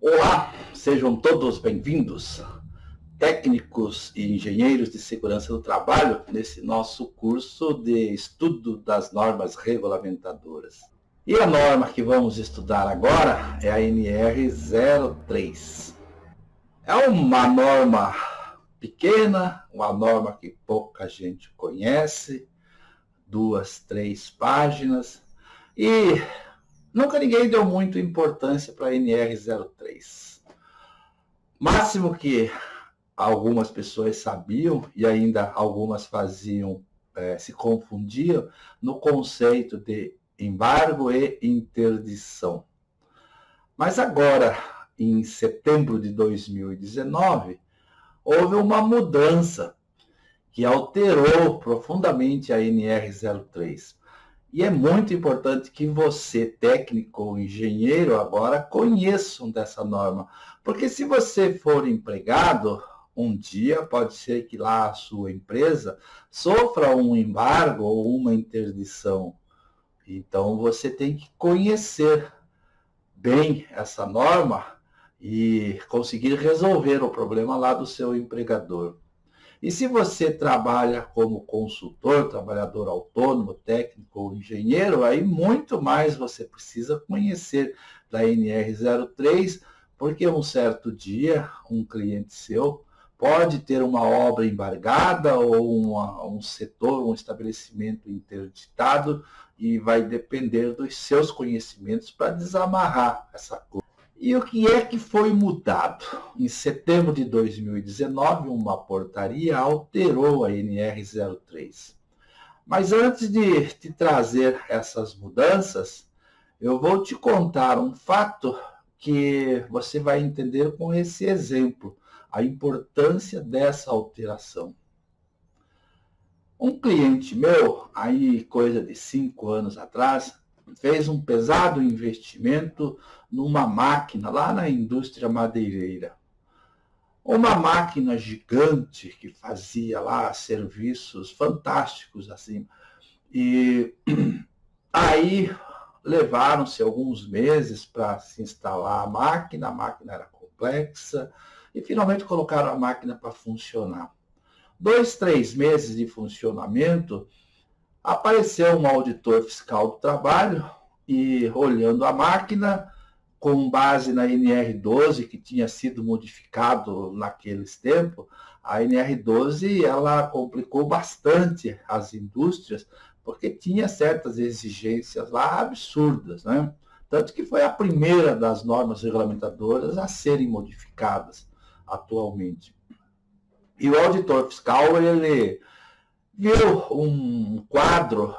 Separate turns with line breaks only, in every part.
Olá, sejam todos bem-vindos, técnicos e engenheiros de segurança do trabalho, nesse nosso curso de estudo das normas regulamentadoras. E a norma que vamos estudar agora é a NR03. É uma norma pequena, uma norma que pouca gente conhece, 2, 3 páginas, e nunca ninguém deu muita importância para a NR03. Máximo que algumas pessoas sabiam e ainda algumas faziam, se confundiam no conceito de embargo e interdição. Mas agora, em setembro de 2019, houve uma mudança que alterou profundamente a NR03. E é muito importante que você, técnico ou engenheiro, agora conheçam dessa norma. Porque se você for empregado, um dia pode ser que lá a sua empresa sofra um embargo ou uma interdição. Então você tem que conhecer bem essa norma e conseguir resolver o problema lá do seu empregador. E se você trabalha como consultor, trabalhador autônomo, técnico ou engenheiro, aí muito mais você precisa conhecer da NR03, porque um certo dia um cliente seu pode ter uma obra embargada ou um setor, um estabelecimento interditado e vai depender dos seus conhecimentos para desamarrar essa coisa. E o que é que foi mudado? Em setembro de 2019, uma portaria alterou a NR03. Mas antes de te trazer essas mudanças, eu vou te contar um fato que você vai entender com esse exemplo, a importância dessa alteração. Um cliente meu, aí coisa de 5 anos atrás, fez um pesado investimento numa máquina lá na indústria madeireira. Uma máquina gigante que fazia lá serviços fantásticos assim. E aí levaram-se alguns meses para se instalar a máquina era complexa, e finalmente colocaram a máquina para funcionar. 2, 3 meses de funcionamento, apareceu um auditor fiscal do trabalho e, olhando a máquina, com base na NR12, que tinha sido modificado naqueles tempos, a NR12 ela complicou bastante as indústrias, porque tinha certas exigências lá absurdas, né? Tanto que foi a primeira das normas regulamentadoras a serem modificadas atualmente. E o auditor fiscal, ele viu um quadro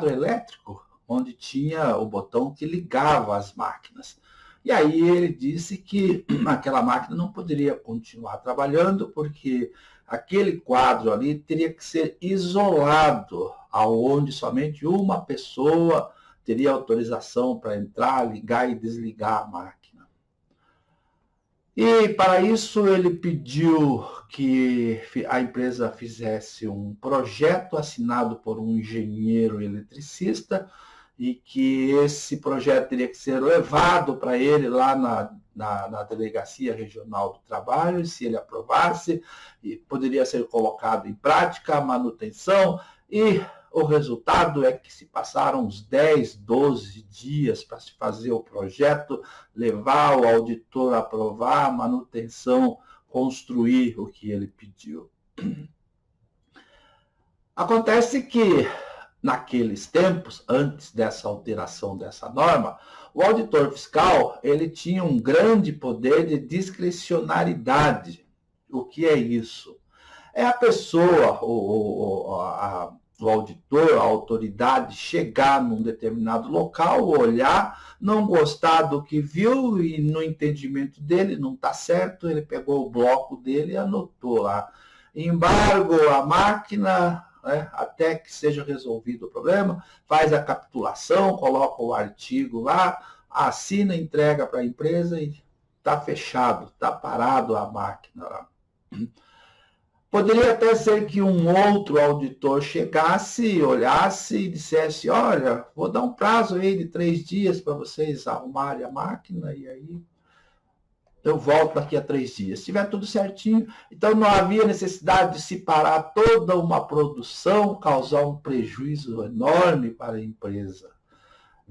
elétrico, onde tinha o botão que ligava as máquinas. E aí ele disse que aquela máquina não poderia continuar trabalhando, porque aquele quadro ali teria que ser isolado, aonde somente uma pessoa teria autorização para entrar, ligar e desligar a máquina. E para isso ele pediu que a empresa fizesse um projeto assinado por um engenheiro eletricista e que esse projeto teria que ser levado para ele lá na Delegacia Regional do Trabalho, e se ele aprovasse, poderia ser colocado em prática a manutenção, e o resultado é que se passaram uns 10, 12 dias para se fazer o projeto, levar o auditor a aprovar a manutenção, construir o que ele pediu. Acontece que, naqueles tempos, antes dessa alteração dessa norma, o auditor fiscal ele tinha um grande poder de discricionariedade. O que é isso? É a pessoa, o auditor, a autoridade, chegar num determinado local, olhar, não gostar do que viu e no entendimento dele não está certo, ele pegou o bloco dele e anotou lá. Embargo a máquina, né, até que seja resolvido o problema, faz a capitulação, coloca o artigo lá, assina, entrega para a empresa e está fechado, está parado a máquina lá. Poderia até ser que um outro auditor chegasse, olhasse e dissesse, olha, vou dar um prazo aí de 3 dias para vocês arrumarem a máquina e aí eu volto daqui a 3 dias. Se tiver tudo certinho, então não havia necessidade de se parar toda uma produção, causar um prejuízo enorme para a empresa.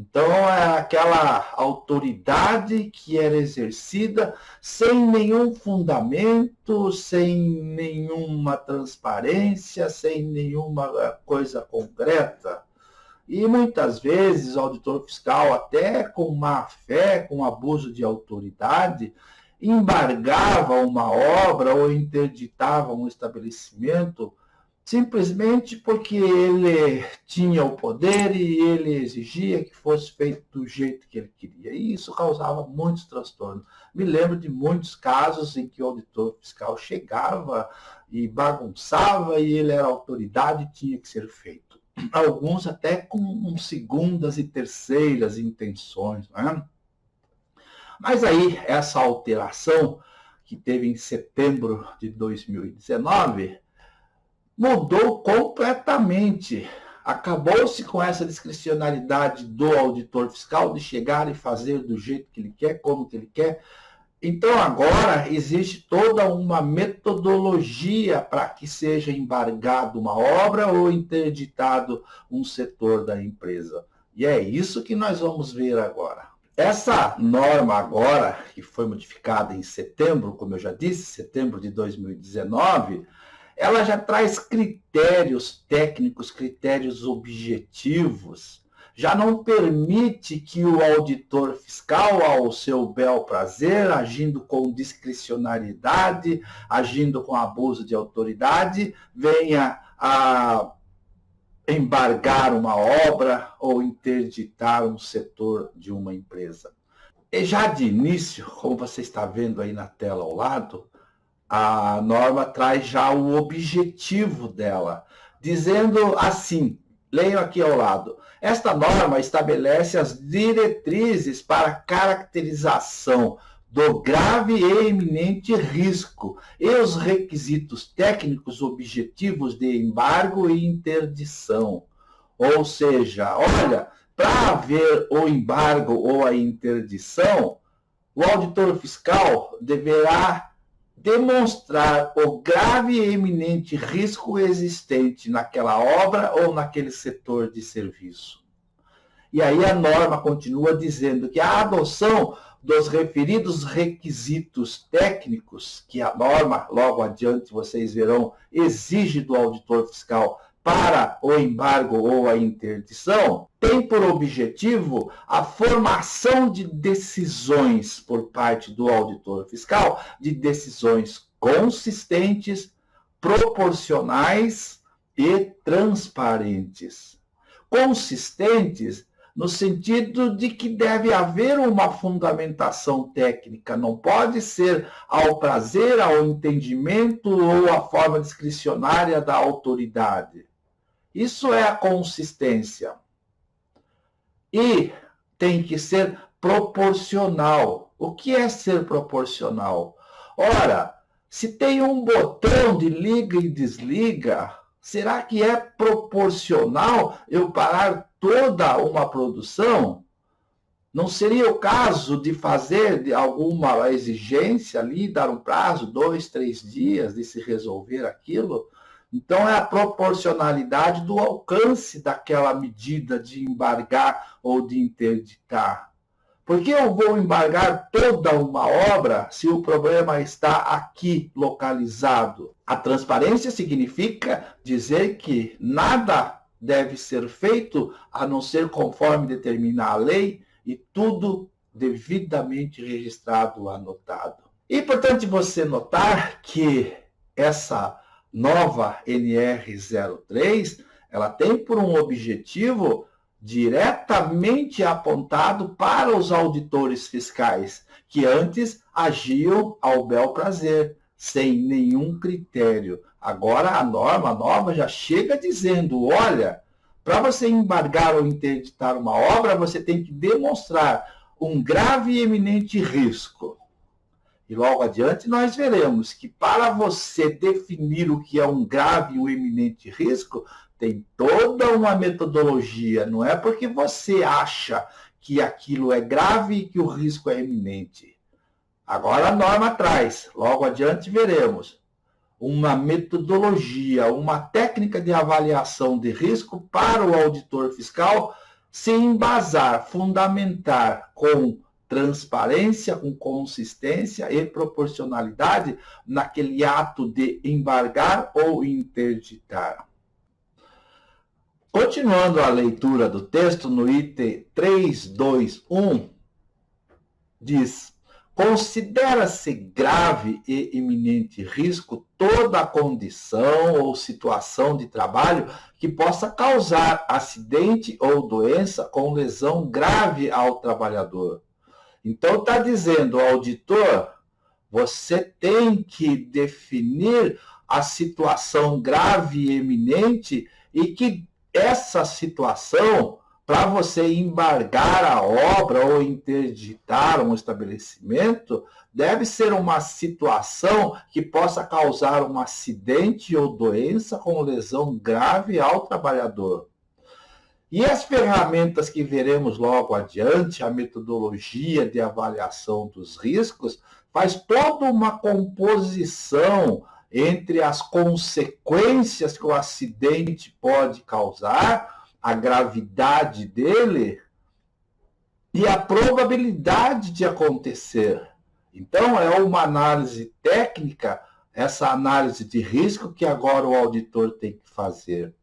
Então, é aquela autoridade que era exercida sem nenhum fundamento, sem nenhuma transparência, sem nenhuma coisa concreta. E muitas vezes o auditor fiscal, até com má fé, com abuso de autoridade, embargava uma obra ou interditava um estabelecimento simplesmente porque ele tinha o poder e ele exigia que fosse feito do jeito que ele queria. E isso causava muitos transtornos. Me lembro de muitos casos em que o auditor fiscal chegava e bagunçava e ele era autoridade e tinha que ser feito. Alguns até com segundas e terceiras intenções, né? Mas aí, essa alteração que teve em setembro de 2019 mudou completamente. Acabou-se com essa discricionalidade do auditor fiscal de chegar e fazer do jeito que ele quer, como que ele quer. Então, agora existe toda uma metodologia para que seja embargado uma obra ou interditado um setor da empresa. E é isso que nós vamos ver agora. Essa norma agora, que foi modificada em setembro, como eu já disse, setembro de 2019, ela já traz critérios técnicos, critérios objetivos, já não permite que o auditor fiscal, ao seu bel prazer, agindo com discricionariedade, agindo com abuso de autoridade, venha a embargar uma obra ou interditar um setor de uma empresa. E já de início, como você está vendo aí na tela ao lado, a norma traz já o objetivo dela, dizendo assim, leiam aqui ao lado, esta norma estabelece as diretrizes para caracterização do grave e iminente risco e os requisitos técnicos objetivos de embargo e interdição. Ou seja, olha, para haver o embargo ou a interdição, o auditor fiscal deverá demonstrar o grave e iminente risco existente naquela obra ou naquele setor de serviço. E aí a norma continua dizendo que a adoção dos referidos requisitos técnicos, que a norma, logo adiante vocês verão, exige do auditor fiscal para o embargo ou a interdição, tem por objetivo a formação de decisões por parte do auditor fiscal, de decisões consistentes, proporcionais e transparentes. Consistentes no sentido de que deve haver uma fundamentação técnica, não pode ser ao prazer, ao entendimento ou à forma discricionária da autoridade. Isso é a consistência. E tem que ser proporcional. O que é ser proporcional? Ora, se tem um botão de liga e desliga, será que é proporcional eu parar toda uma produção? Não seria o caso de fazer de alguma exigência ali, dar um prazo, 2, 3 dias de se resolver aquilo? Então, é a proporcionalidade do alcance daquela medida de embargar ou de interditar. Por que eu vou embargar toda uma obra se o problema está aqui localizado? A transparência significa dizer que nada deve ser feito a não ser conforme determina a lei e tudo devidamente registrado, anotado. É importante você notar que essa nova NR03, ela tem por um objetivo diretamente apontado para os auditores fiscais, que antes agiam ao bel prazer, sem nenhum critério. Agora a norma nova já chega dizendo, olha, para você embargar ou interditar uma obra, você tem que demonstrar um grave e eminente risco. E logo adiante nós veremos que para você definir o que é um grave e um eminente risco, tem toda uma metodologia. Não é porque você acha que aquilo é grave e que o risco é eminente. Agora a norma traz, logo adiante veremos, uma metodologia, uma técnica de avaliação de risco para o auditor fiscal se embasar, fundamentar com transparência, com consistência e proporcionalidade naquele ato de embargar ou interditar. Continuando a leitura do texto, no item 321, diz: considera-se grave e iminente risco toda condição ou situação de trabalho que possa causar acidente ou doença com lesão grave ao trabalhador. Então, está dizendo, auditor, você tem que definir a situação grave e eminente e que essa situação, para você embargar a obra ou interditar um estabelecimento, deve ser uma situação que possa causar um acidente ou doença com lesão grave ao trabalhador. E as ferramentas que veremos logo adiante, a metodologia de avaliação dos riscos, faz toda uma composição entre as consequências que o acidente pode causar, a gravidade dele e a probabilidade de acontecer. Então, é uma análise técnica, essa análise de risco que agora o auditor tem que fazer.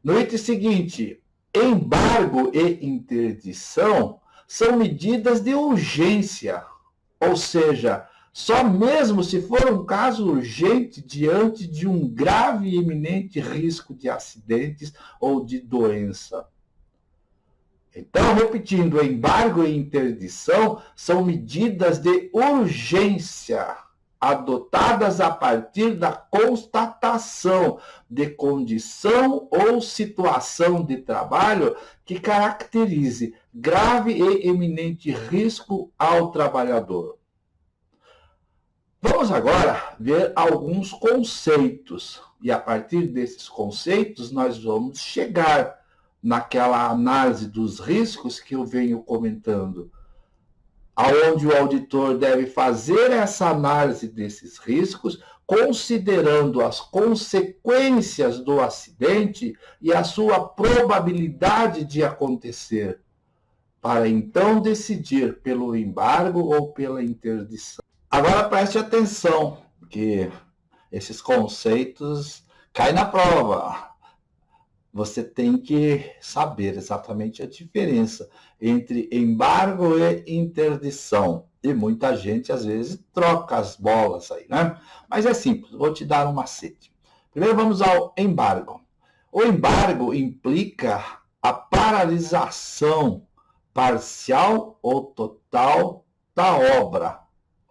No item seguinte, embargo e interdição são medidas de urgência, ou seja, só mesmo se for um caso urgente diante de um grave e iminente risco de acidentes ou de doença. Então, repetindo, embargo e interdição são medidas de urgência adotadas a partir da constatação de condição ou situação de trabalho que caracterize grave e eminente risco ao trabalhador. Vamos agora ver alguns conceitos, e a partir desses conceitos nós vamos chegar naquela análise dos riscos que eu venho comentando, aonde o auditor deve fazer essa análise desses riscos, considerando as consequências do acidente e a sua probabilidade de acontecer, para então decidir pelo embargo ou pela interdição. Agora preste atenção, que esses conceitos caem na prova. Você tem que saber exatamente a diferença entre embargo e interdição. E muita gente, às vezes, troca as bolas aí, né? Mas é simples, vou te dar um macete. Primeiro vamos ao embargo. O embargo implica a paralisação parcial ou total da obra.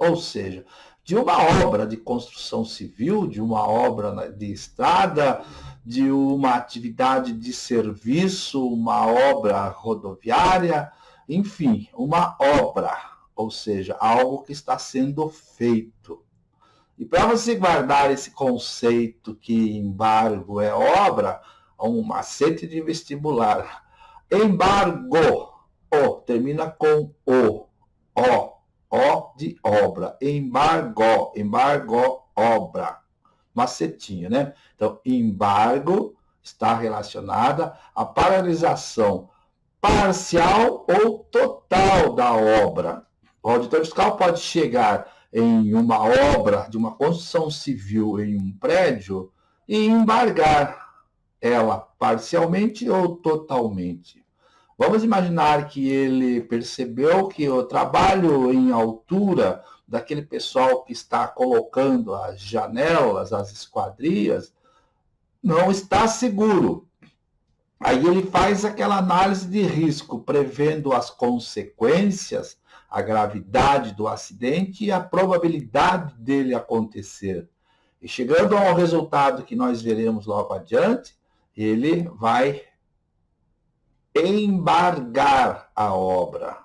Ou seja, de uma obra de construção civil, de uma obra de estrada, de uma atividade de serviço, uma obra rodoviária, enfim, uma obra, ou seja, algo que está sendo feito. E para você guardar esse conceito que embargo é obra, um macete de vestibular. Embargo, termina com o de obra, embargo, obra. Macetinho, né? Então, embargo está relacionada à paralisação parcial ou total da obra. O auditor fiscal pode chegar em uma obra de uma construção civil em um prédio e embargar ela parcialmente ou totalmente. Vamos imaginar que ele percebeu que o trabalho em altura daquele pessoal que está colocando as janelas, as esquadrias, não está seguro. Aí ele faz aquela análise de risco, prevendo as consequências, a gravidade do acidente e a probabilidade dele acontecer. E chegando ao resultado que nós veremos logo adiante, ele vai embargar a obra.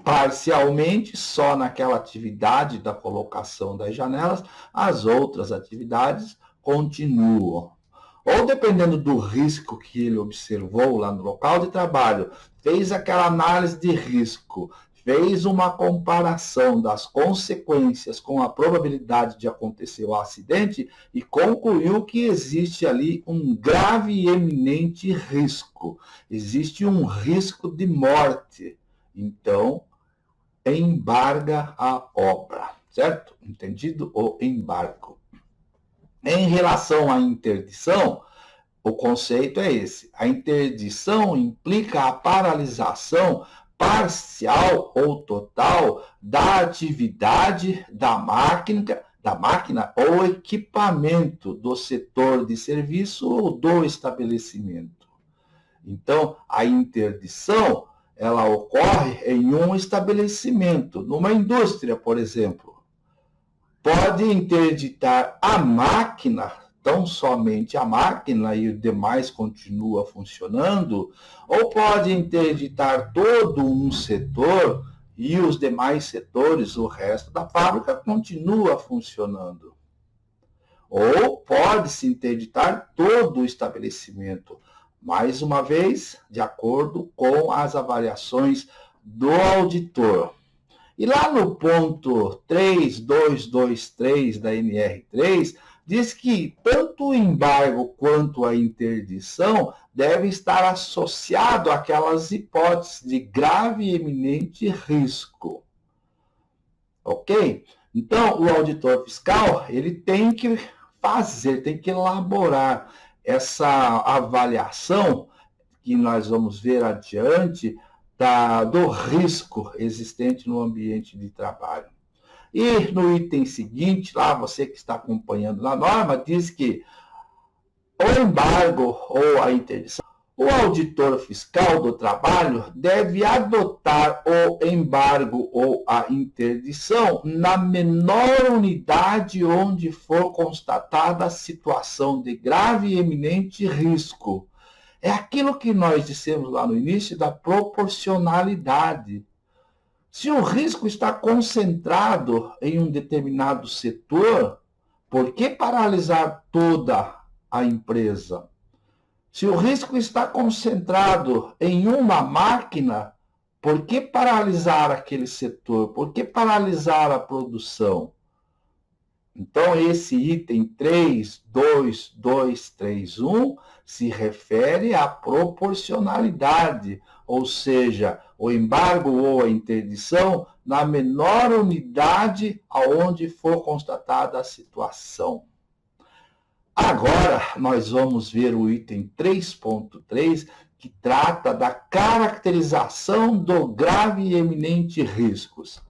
parcialmente só naquela atividade da colocação das janelas, as outras atividades continuam. Ou dependendo do risco que ele observou lá no local de trabalho, fez aquela análise de risco, fez uma comparação das consequências com a probabilidade de acontecer o acidente e concluiu que existe ali um grave e eminente risco. Existe um risco de morte. Então, embarga a obra, certo? Entendido o embargo. Em relação à interdição, o conceito é esse. A interdição implica a paralisação parcial ou total da atividade da máquina ou equipamento do setor de serviço ou do estabelecimento. Então, a interdição, ela ocorre em um estabelecimento, numa indústria, por exemplo. Pode interditar a máquina, tão somente a máquina e o demais continua funcionando, ou pode interditar todo um setor e os demais setores, o resto da fábrica, continua funcionando. Ou pode-se interditar todo o estabelecimento, mais uma vez, de acordo com as avaliações do auditor. E lá no ponto 3223 da NR3, diz que tanto o embargo quanto a interdição deve estar associado àquelas hipóteses de grave e eminente risco. Ok? Então, o auditor fiscal, ele tem que fazer, tem que elaborar essa avaliação que nós vamos ver adiante do risco existente no ambiente de trabalho. E no item seguinte, lá você que está acompanhando na norma, diz que o embargo ou a interdição, o auditor fiscal do trabalho deve adotar o embargo ou a interdição na menor unidade onde for constatada a situação de grave e eminente risco. É aquilo que nós dissemos lá no início da proporcionalidade. Se o risco está concentrado em um determinado setor, por que paralisar toda a empresa? Se o risco está concentrado em uma máquina, por que paralisar aquele setor? Por que paralisar a produção? Então, esse item 32231 se refere à proporcionalidade, ou seja, o embargo ou a interdição na menor unidade aonde for constatada a situação. Agora, nós vamos ver o item 3.3, que trata da caracterização do grave e eminente riscos.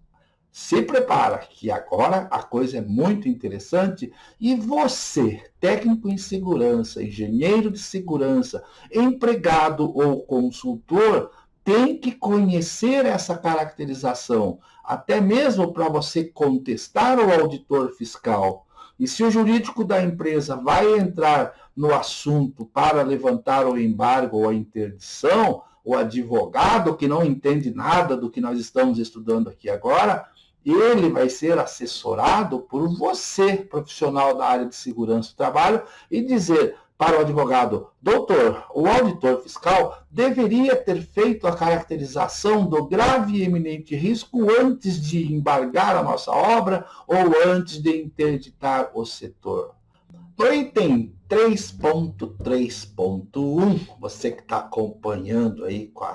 Se prepara, que agora a coisa é muito interessante e você, técnico em segurança, engenheiro de segurança, empregado ou consultor, tem que conhecer essa caracterização, até mesmo para você contestar o auditor fiscal. E se o jurídico da empresa vai entrar no assunto para levantar o embargo ou a interdição, o advogado que não entende nada do que nós estamos estudando aqui agora, ele vai ser assessorado por você, profissional da área de segurança do trabalho, e dizer para o advogado: doutor, o auditor fiscal deveria ter feito a caracterização do grave e eminente risco antes de embargar a nossa obra ou antes de interditar o setor. No item 3.3.1, você que está acompanhando aí com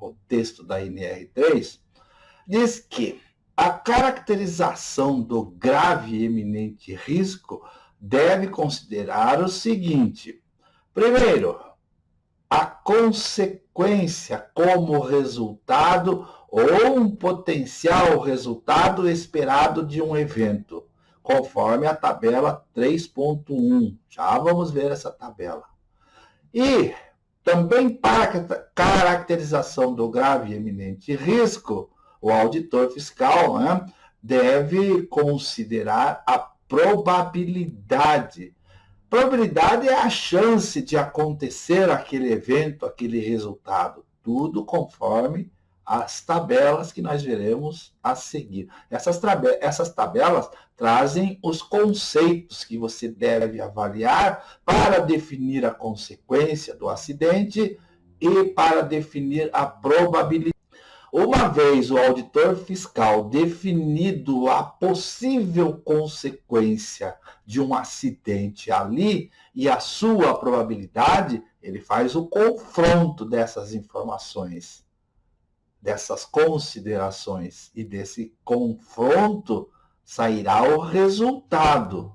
o texto da NR3, diz que a caracterização do grave e eminente risco deve considerar o seguinte: primeiro, a consequência como resultado ou um potencial resultado esperado de um evento, conforme a tabela 3.1. Já vamos ver essa tabela. E também para a caracterização do grave e eminente risco, o auditor fiscal, né, deve considerar a probabilidade. Probabilidade é a chance de acontecer aquele evento, aquele resultado. Tudo conforme as tabelas que nós veremos a seguir. Essas tabelas trazem os conceitos que você deve avaliar para definir a consequência do acidente e para definir a probabilidade. Uma vez o auditor fiscal definido a possível consequência de um acidente ali e a sua probabilidade, ele faz o confronto dessas informações, dessas considerações, e desse confronto sairá o resultado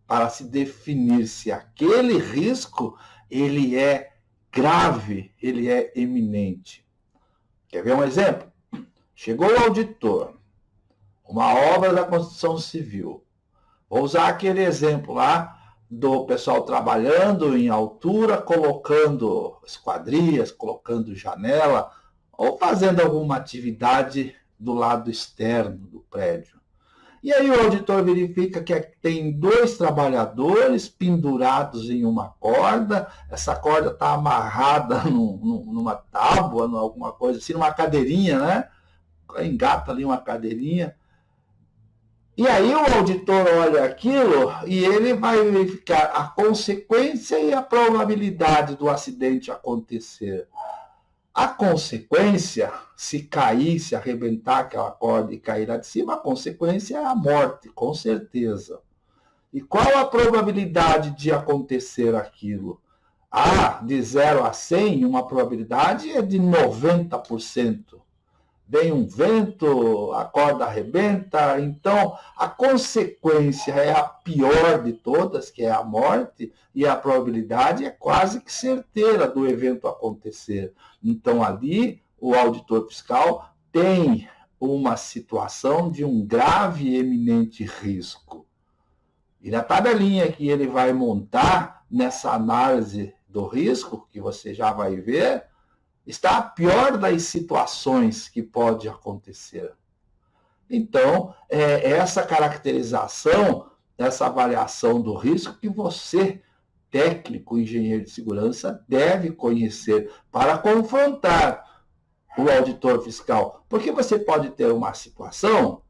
para se definir se aquele risco ele é grave, ele é iminente. Quer ver um exemplo? Chegou o auditor, uma obra da construção civil. Vou usar aquele exemplo lá do pessoal trabalhando em altura, colocando esquadrias, colocando janela, ou fazendo alguma atividade do lado externo do prédio. E aí o auditor verifica que tem 2 trabalhadores pendurados em uma corda, essa corda está amarrada numa tábua, alguma coisa assim, numa cadeirinha, né? Engata ali uma cadeirinha. E aí o auditor olha aquilo e ele vai verificar a consequência e a probabilidade do acidente acontecer. A consequência, se cair, se arrebentar aquela corda e cair lá de cima, a consequência é a morte, com certeza. E qual a probabilidade de acontecer aquilo? De 0 a 100, uma probabilidade é de 90%. Vem um vento, a corda arrebenta, então a consequência é a pior de todas, que é a morte, e a probabilidade é quase que certeira do evento acontecer. Então ali o auditor fiscal tem uma situação de um grave e eminente risco. E na tabelinha que ele vai montar nessa análise do risco, que você já vai ver, está a pior das situações que pode acontecer. Então, é essa caracterização, essa avaliação do risco que você, técnico, engenheiro de segurança, deve conhecer para confrontar o auditor fiscal. Porque você pode ter uma situação,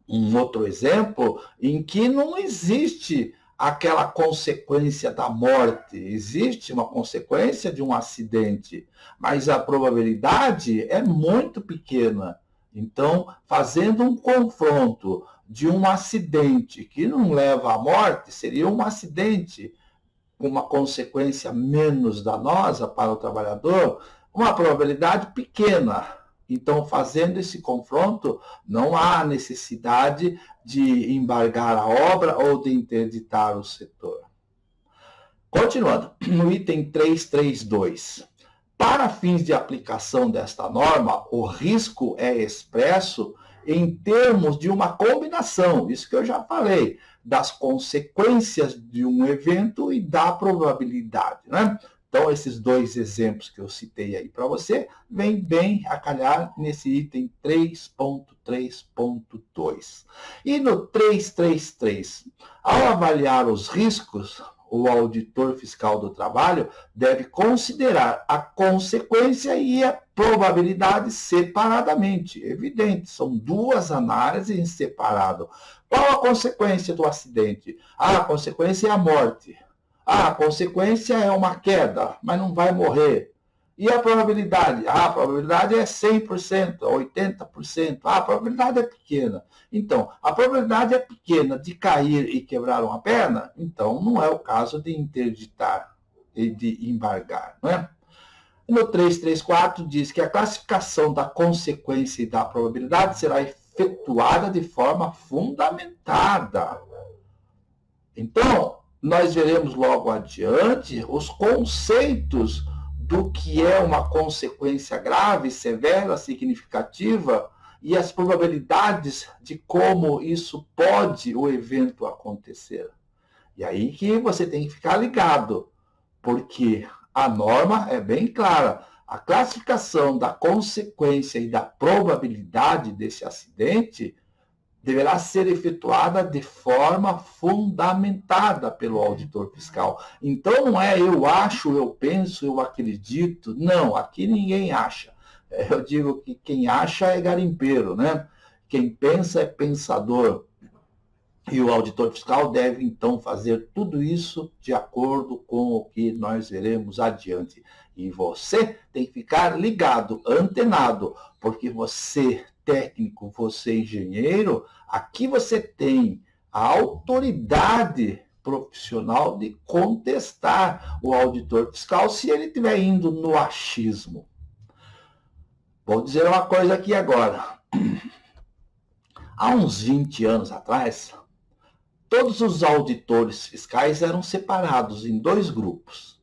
um outro exemplo, em que não existe aquela consequência da morte. Existe uma consequência de um acidente, mas a probabilidade é muito pequena. Então, fazendo um confronto de um acidente que não leva à morte, seria um acidente com uma consequência menos danosa para o trabalhador, uma probabilidade pequena. Então, fazendo esse confronto, não há necessidade de embargar a obra ou de interditar o setor. Continuando, no item 332. Para fins de aplicação desta norma, o risco é expresso em termos de uma combinação, isso que eu já falei, das consequências de um evento e da probabilidade, né? Então, esses 2 exemplos que eu citei aí para você, vêm bem a calhar nesse item 3.3.2. E no 333, ao avaliar os riscos, o auditor fiscal do trabalho deve considerar a consequência e a probabilidade separadamente. Evidente, são 2 análises em separado. Qual a consequência do acidente? A consequência é a morte. A consequência é uma queda, mas não vai morrer. E a probabilidade? A probabilidade é 100%, 80%. A probabilidade é pequena. Então, a probabilidade é pequena de cair e quebrar uma perna, então não é o caso de interditar e de embargar, não é? No 334 diz que a classificação da consequência e da probabilidade será efetuada de forma fundamentada. Então, nós veremos logo adiante os conceitos do que é uma consequência grave, severa, significativa e as probabilidades de como isso pode, o evento, acontecer. E aí que você tem que ficar ligado, porque a norma é bem clara. A classificação da consequência e da probabilidade desse acidente deverá ser efetuada de forma fundamentada pelo auditor fiscal. Então não é eu acho, eu penso, eu acredito. Não, aqui ninguém acha. Eu digo que quem acha é garimpeiro, né? Quem pensa é pensador. E o auditor fiscal deve, então, fazer tudo isso de acordo com o que nós veremos adiante. E você tem que ficar ligado, antenado, porque você, técnico, você, engenheiro, aqui você tem a autoridade profissional de contestar o auditor fiscal se ele estiver indo no achismo. Vou dizer uma coisa aqui agora. Há uns 20 anos atrás, todos os auditores fiscais eram separados em dois grupos.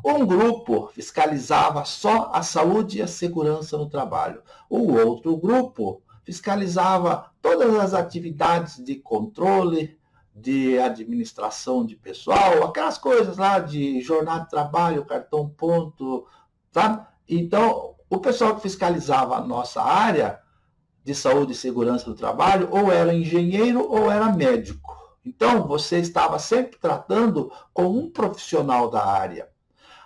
Um grupo fiscalizava só a saúde e a segurança no trabalho. O outro grupo fiscalizava todas as atividades de controle, de administração de pessoal, aquelas coisas lá de jornada de trabalho, cartão ponto, sabe? Então, o pessoal que fiscalizava a nossa área de saúde e segurança do trabalho ou era engenheiro ou era médico. Então, você estava sempre tratando com um profissional da área.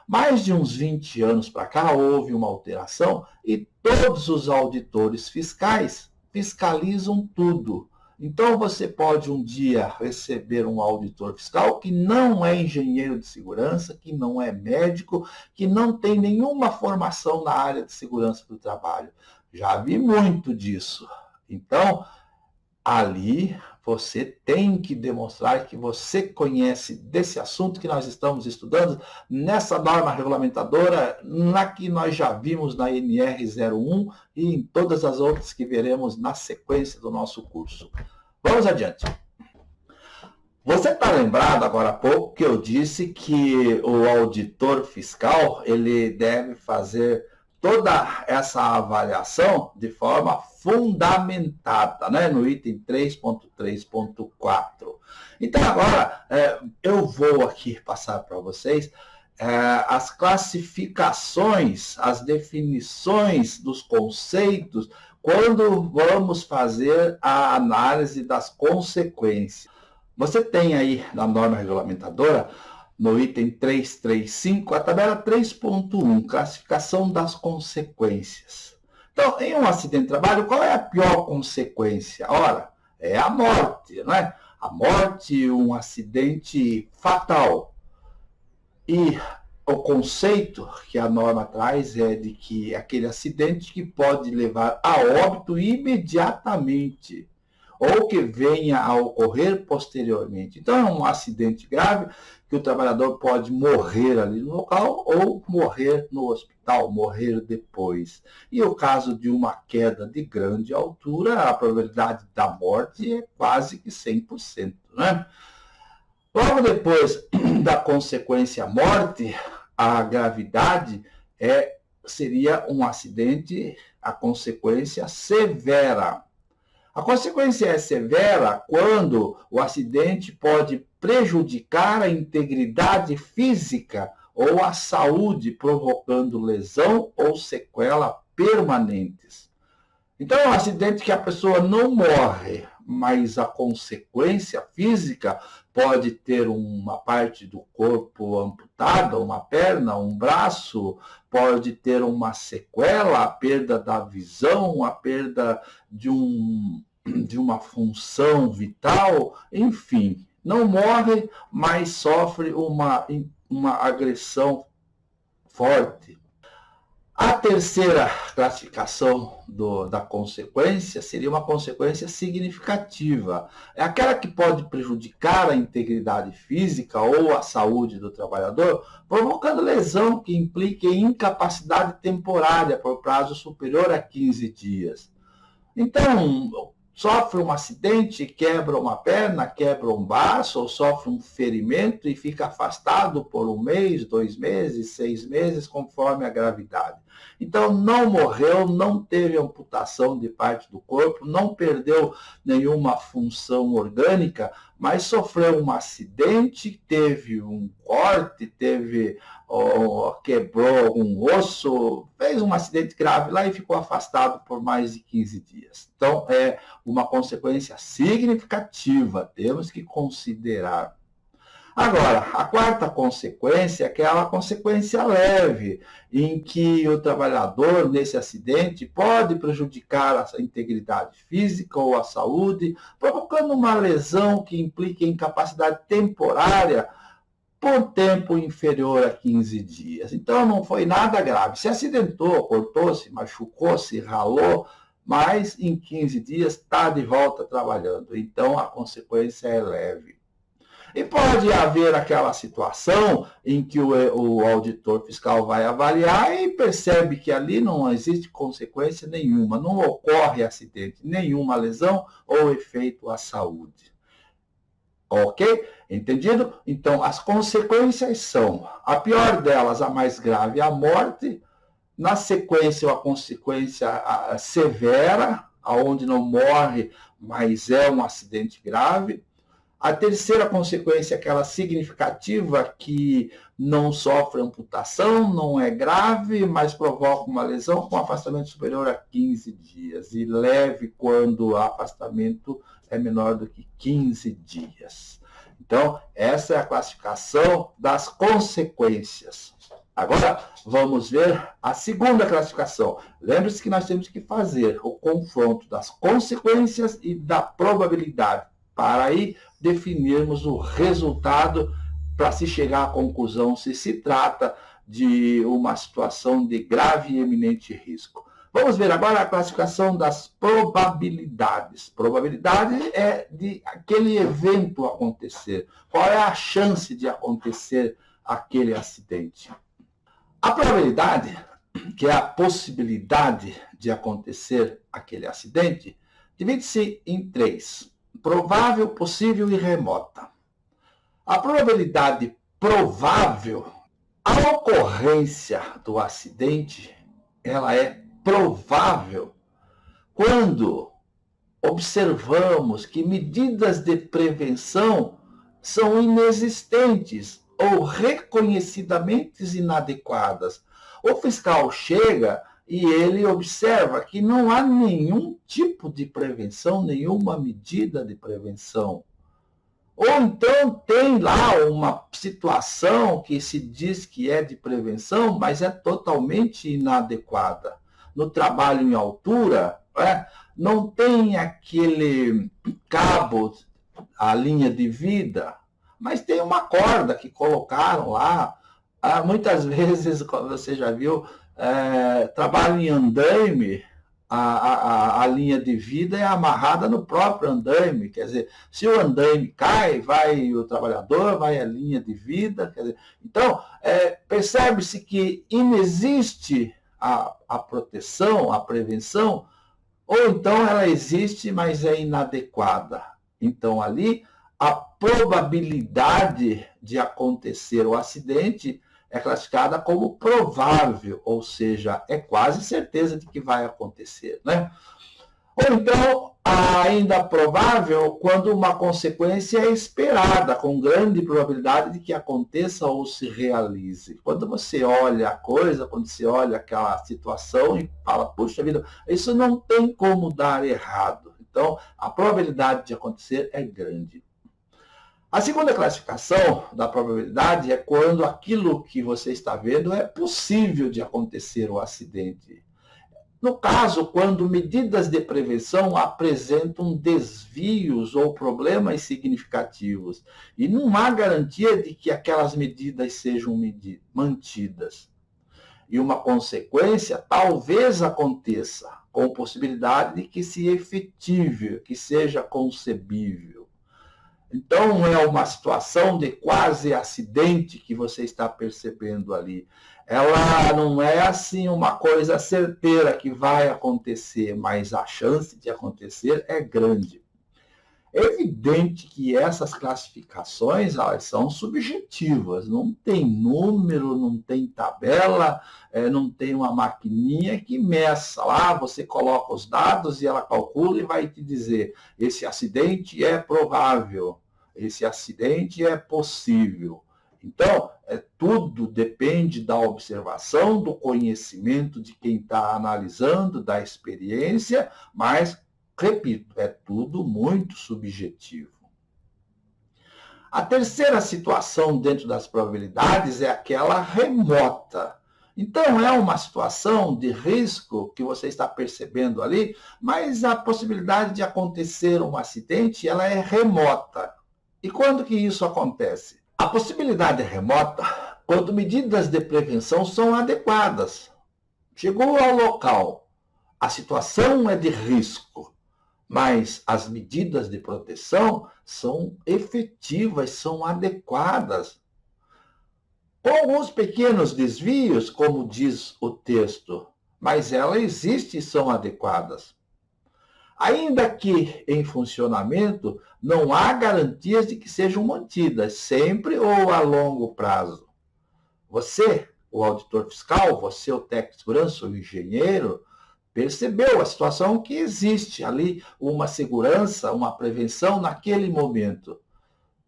Mais de uns 20 anos para cá, houve uma alteração e todos os auditores fiscais fiscalizam tudo. Então, você pode um dia receber um auditor fiscal que não é engenheiro de segurança, que não é médico, que não tem nenhuma formação na área de segurança do trabalho. Já vi muito disso. Então, ali você tem que demonstrar que você conhece desse assunto que nós estamos estudando, nessa norma regulamentadora, na que nós já vimos na NR01 e em todas as outras que veremos na sequência do nosso curso. Vamos adiante. Você está lembrado agora há pouco que eu disse que o auditor fiscal ele deve fazer toda essa avaliação de forma fundamentada, né? No item 3.3.4. Então, agora, eu vou aqui passar para vocês as classificações, as definições dos conceitos, quando vamos fazer a análise das consequências. Você tem aí na norma regulamentadora, no item 335, a tabela 3.1, classificação das consequências. Então, em um acidente de trabalho, qual é a pior consequência? Ora, é a morte, não é? A morte, um acidente fatal. E o conceito que a norma traz é de que aquele acidente que pode levar a óbito imediatamente, ou que venha a ocorrer posteriormente. Então, é um acidente grave que o trabalhador pode morrer ali no local ou morrer no hospital, morrer depois. E o caso de uma queda de grande altura, a probabilidade da morte é quase que 100%, né? Logo depois da consequência morte, a gravidade seria um acidente, a consequência severa. A consequência é severa quando o acidente pode prejudicar a integridade física ou a saúde, provocando lesão ou sequela permanentes. Então, é um acidente que a pessoa não morre, mas a consequência física pode ter uma parte do corpo amputada, uma perna, um braço, pode ter uma sequela, a perda da visão, a perda de uma função vital, enfim, não morre, mas sofre uma agressão forte. A terceira classificação da consequência seria uma consequência significativa. É aquela que pode prejudicar a integridade física ou a saúde do trabalhador, provocando lesão que implique em incapacidade temporária por prazo superior a 15 dias. Então, sofre um acidente, quebra uma perna, quebra um braço, ou sofre um ferimento e fica afastado por 1 mês, 2 meses, 6 meses, conforme a gravidade. Então, não morreu, não teve amputação de parte do corpo, não perdeu nenhuma função orgânica, mas sofreu um acidente, teve um corte, quebrou algum osso, fez um acidente grave lá e ficou afastado por mais de 15 dias. Então, é uma consequência significativa, temos que considerar. Agora, a quarta consequência é aquela consequência leve, em que o trabalhador, nesse acidente, pode prejudicar a integridade física ou a saúde, provocando uma lesão que implique incapacidade temporária por tempo inferior a 15 dias. Então, não foi nada grave. Se acidentou, cortou-se, machucou-se, ralou, mas em 15 dias está de volta trabalhando. Então, a consequência é leve. E pode haver aquela situação em que o auditor fiscal vai avaliar e percebe que ali não existe consequência nenhuma, não ocorre acidente, nenhuma lesão ou efeito à saúde. Ok? Entendido? Então, as consequências são, a pior delas, a mais grave, a morte. Na sequência, a consequência severa, aonde não morre, mas é um acidente grave. A terceira consequência é aquela significativa que não sofre amputação, não é grave, mas provoca uma lesão com afastamento superior a 15 dias e leve quando o afastamento é menor do que 15 dias. Então, essa é a classificação das consequências. Agora, vamos ver a segunda classificação. Lembre-se que nós temos que fazer o confronto das consequências e da probabilidade, para aí definirmos o resultado para se chegar à conclusão se se trata de uma situação de grave e eminente risco. Vamos ver agora a classificação das probabilidades. Probabilidade é de aquele evento acontecer. Qual é a chance de acontecer aquele acidente? A probabilidade, que é a possibilidade de acontecer aquele acidente, divide-se em três: provável, possível e remota. A probabilidade provável, a ocorrência do acidente, ela é provável quando observamos que medidas de prevenção são inexistentes ou reconhecidamente inadequadas. O fiscal chega e ele observa que não há nenhum tipo de prevenção, nenhuma medida de prevenção. Ou então tem lá uma situação que se diz que é de prevenção, mas é totalmente inadequada. No trabalho em altura, não tem aquele cabo, a linha de vida, mas tem uma corda que colocaram lá. Muitas vezes, como você já viu, trabalho em andaime, a linha de vida é amarrada no próprio andaime. Quer dizer, se o andaime cai, vai o trabalhador, vai a linha de vida. Quer dizer, então, percebe-se que inexiste a proteção, a prevenção, ou então ela existe, mas é inadequada. Então, ali, a probabilidade de acontecer o acidente é classificada como provável, ou seja, é quase certeza de que vai acontecer, né? Ou então, ainda provável quando uma consequência é esperada, com grande probabilidade de que aconteça ou se realize. Quando você olha a coisa, quando você olha aquela situação e fala, puxa vida, isso não tem como dar errado. Então, a probabilidade de acontecer é grande. A segunda classificação da probabilidade é quando aquilo que você está vendo é possível de acontecer o acidente. No caso, quando medidas de prevenção apresentam desvios ou problemas significativos e não há garantia de que aquelas medidas sejam mantidas. E uma consequência talvez aconteça, com possibilidade de que se efetive, que seja concebível. Então, é uma situação de quase acidente que você está percebendo ali. Ela não é assim uma coisa certeira que vai acontecer, mas a chance de acontecer é grande. É evidente que essas classificações, elas são subjetivas, não tem número, não tem tabela, não tem uma maquininha que meça lá, você coloca os dados e ela calcula e vai te dizer, esse acidente é provável, esse acidente é possível. Então, tudo depende da observação, do conhecimento de quem está analisando, da experiência, mas, repito, é tudo muito subjetivo. A terceira situação dentro das probabilidades é aquela remota. Então, é uma situação de risco que você está percebendo ali, mas a possibilidade de acontecer um acidente, ela é remota. E quando que isso acontece? A possibilidade é remota quando medidas de prevenção são adequadas. Chegou ao local, a situação é de risco, mas as medidas de proteção são efetivas, são adequadas. Com alguns pequenos desvios, como diz o texto, mas elas existem e são adequadas. Ainda que em funcionamento, não há garantias de que sejam mantidas, sempre ou a longo prazo. Você, o auditor fiscal, você, o técnico de segurança, o engenheiro, percebeu a situação que existe ali uma segurança, uma prevenção naquele momento.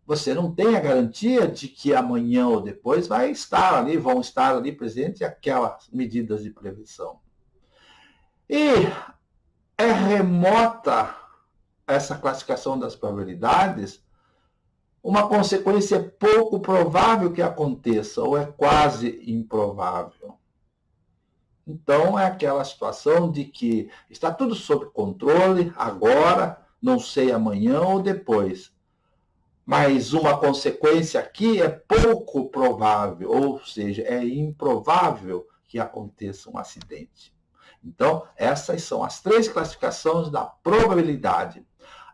Você não tem a garantia de que amanhã ou depois vão estar ali presentes aquelas medidas de prevenção. E é remota essa classificação das probabilidades, uma consequência pouco provável que aconteça, ou é quase improvável. Então, é aquela situação de que está tudo sob controle agora, não sei amanhã ou depois. Mas uma consequência aqui é pouco provável, ou seja, é improvável que aconteça um acidente. Então, essas são as três classificações da probabilidade.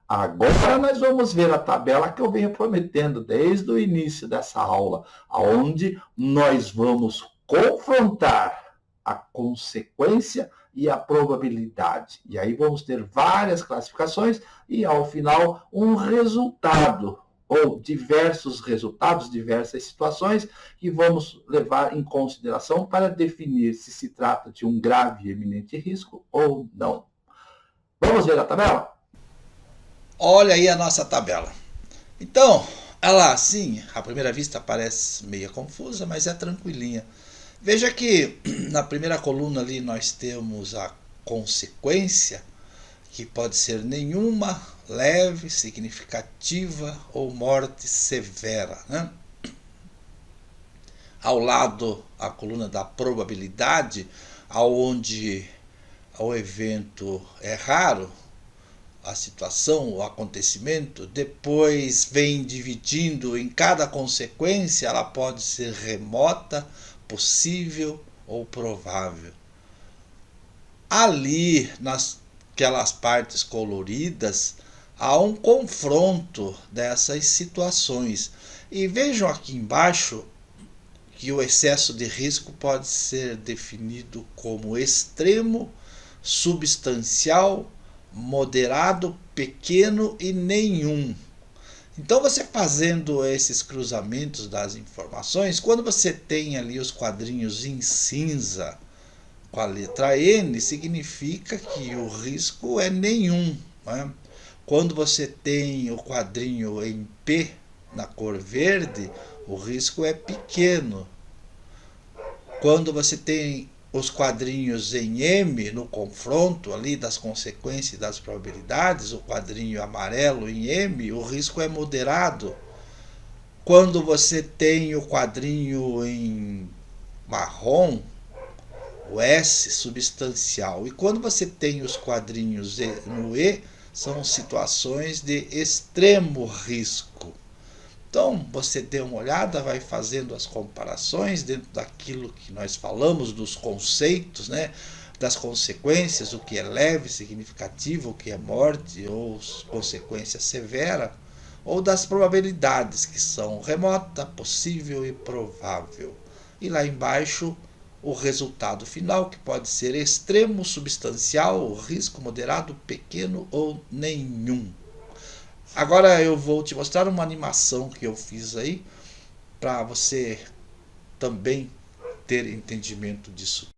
Agora nós vamos ver a tabela que eu venho prometendo desde o início dessa aula, onde nós vamos confrontar a consequência e a probabilidade. E aí vamos ter várias classificações e, ao final, um resultado, ou diversos resultados, diversas situações que vamos levar em consideração para definir se se trata de um grave e eminente risco ou não. Vamos ver a tabela?
Olha aí a nossa tabela. Então, ela assim, à primeira vista parece meio confusa, mas é tranquilinha. Veja que na primeira coluna ali nós temos a consequência, que pode ser nenhuma, leve, significativa ou morte severa, né? Ao lado, a coluna da probabilidade, aonde o evento é raro, a situação, o acontecimento, depois vem dividindo em cada consequência, ela pode ser remota, possível ou provável. Ali, aquelas partes coloridas, há um confronto dessas situações. E vejam aqui embaixo que o excesso de risco pode ser definido como extremo, substancial, moderado, pequeno e nenhum. Então, você fazendo esses cruzamentos das informações, quando você tem ali os quadrinhos em cinza com a letra N, significa que o risco é nenhum, né? Quando você tem o quadrinho em P, na cor verde, o risco é pequeno. Quando você tem os quadrinhos em M, no confronto ali das consequências e das probabilidades, o quadrinho amarelo em M, o risco é moderado. Quando você tem o quadrinho em marrom, o S, substancial. E quando você tem os quadrinhos no E, são situações de extremo risco. Então, você dê uma olhada, vai fazendo as comparações dentro daquilo que nós falamos, dos conceitos, né? Das consequências, o que é leve, significativo, o que é morte ou consequência severa, ou das probabilidades, que são remota, possível e provável. E lá embaixo, o resultado final, que pode ser extremo, substancial, risco moderado, pequeno ou nenhum. Agora eu vou te mostrar uma animação que eu fiz aí, para você também ter entendimento disso.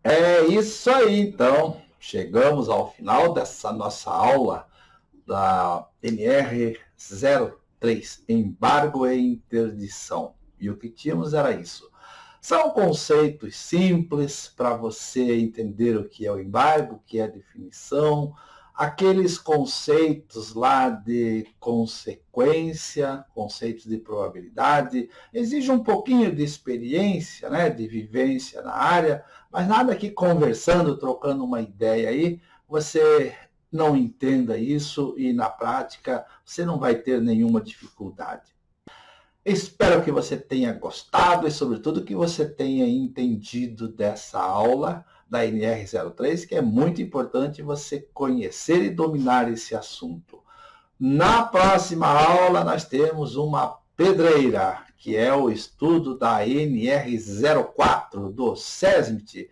É isso aí, então. Chegamos ao final dessa nossa aula da NR03, Embargo e Interdição. E o que tínhamos era isso. São conceitos simples para você entender o que é o embargo, o que é a definição, aqueles conceitos lá de consequência, conceitos de probabilidade, exige um pouquinho de experiência, né, de vivência na área, mas nada que conversando, trocando uma ideia aí, você não entenda isso e na prática você não vai ter nenhuma dificuldade. Espero que você tenha gostado e, sobretudo, que você tenha entendido dessa aula da NR03, que é muito importante você conhecer e dominar esse assunto. Na próxima aula, nós temos uma pedreira, que é o estudo da NR04 do SESMIT.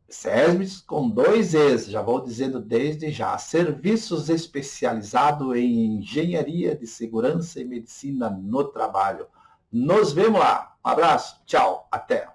SESMIT com 2 Es, já vou dizendo desde já. Serviços especializados em engenharia de segurança e medicina no trabalho. Nos vemos lá. Um abraço, tchau, até.